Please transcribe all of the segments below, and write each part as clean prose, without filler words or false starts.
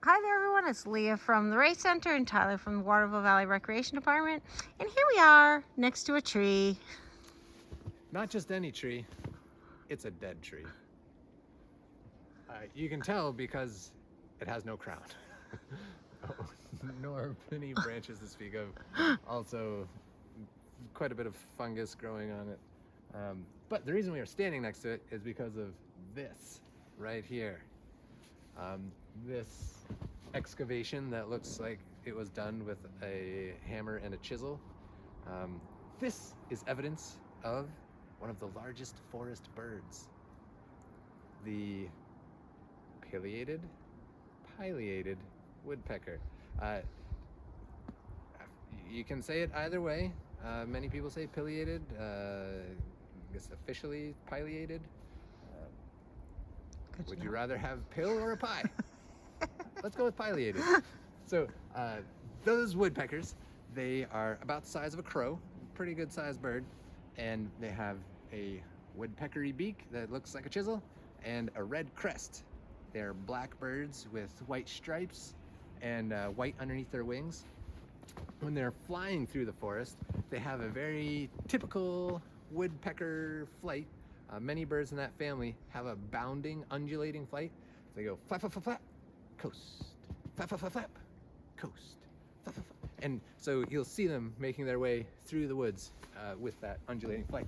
Hi there everyone, it's Leah from the Race Center and Tyler from the Waterville Valley Recreation Department. And here we are next to a tree. Not just any tree, it's a dead tree. You can tell because it has no crown. Nor many branches to speak of. Also, quite a bit of fungus growing on it. But the reason we are standing next to it is because of this right here. This excavation that looks like it was done with a hammer and a chisel. This is evidence of one of the largest forest birds, the pileated woodpecker. You can say it either way. Many people say pileated. I guess officially pileated. Would you rather have pill or a pie? Let's go with pileated. So those woodpeckers, they are about the size of a crow, pretty good sized bird, and they have a woodpeckery beak that looks like a chisel and a red crest. They're black birds with white stripes and white underneath their wings. When they're flying through the forest, they have a very typical woodpecker flight. Many birds in that family have a bounding, undulating flight. They go flap, flap, flap, flap, coast, flap, flap, flap, flap, coast, flap, flap, flap. And so you'll see them making their way through the woods with that undulating flight.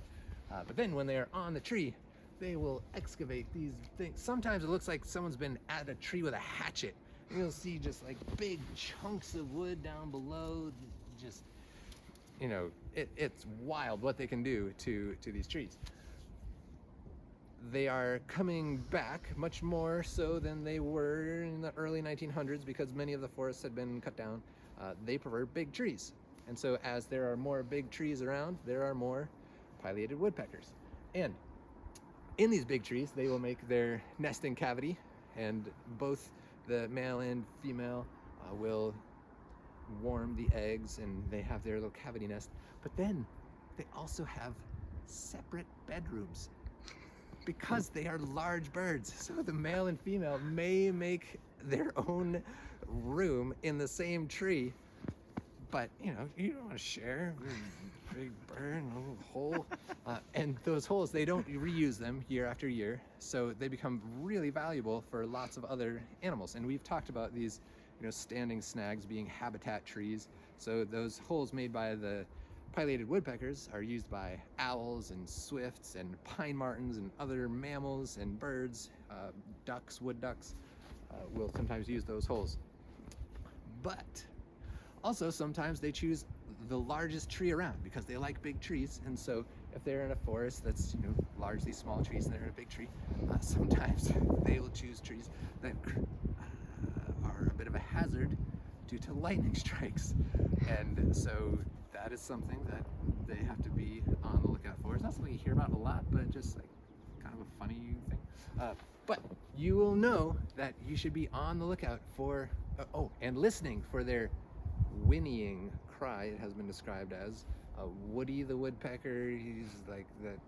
But then when they are on the tree, they will excavate these things. Sometimes it looks like someone's been at a tree with a hatchet. And you'll see just like big chunks of wood down below. Just, you know, it's wild what they can do to these trees. They are coming back much more so than they were in the early 1900s because many of the forests had been cut down. They prefer big trees. And so as there are more big trees around, there are more pileated woodpeckers. And in these big trees, they will make their nesting cavity, and both the male and female will warm the eggs, and they have their little cavity nest. But then they also have separate bedrooms because they are large birds. So the male and female may make their own room in the same tree, but you know, you don't want to share. Big bird, a little hole. And those holes, they don't reuse them year after year, so they become really valuable for lots of other animals. And we've talked about these, you know, standing snags being habitat trees. So those holes made by the pileated woodpeckers are used by owls and swifts and pine martens and other mammals and birds. Ducks, wood ducks, will sometimes use those holes. But also sometimes they choose the largest tree around because they like big trees. And so if they're in a forest that's, you know, largely small trees and they're in a big tree, sometimes they will choose trees that are a bit of a hazard due to lightning strikes. And so that is something that they have to be on the lookout for. It's not something you hear about a lot, but just like kind of a funny thing. But you will know that you should be on the lookout for, and listening for their whinnying cry. It has been described as Woody the woodpecker. He's like that.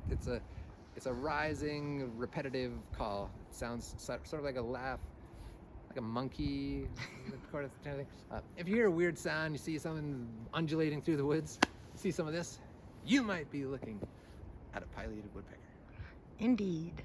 It's a rising, repetitive call. It sounds sort of like a laugh, like a monkey. If you hear a weird sound, you see something undulating through the woods, you see some of this, you might be looking at a pileated woodpecker. Indeed.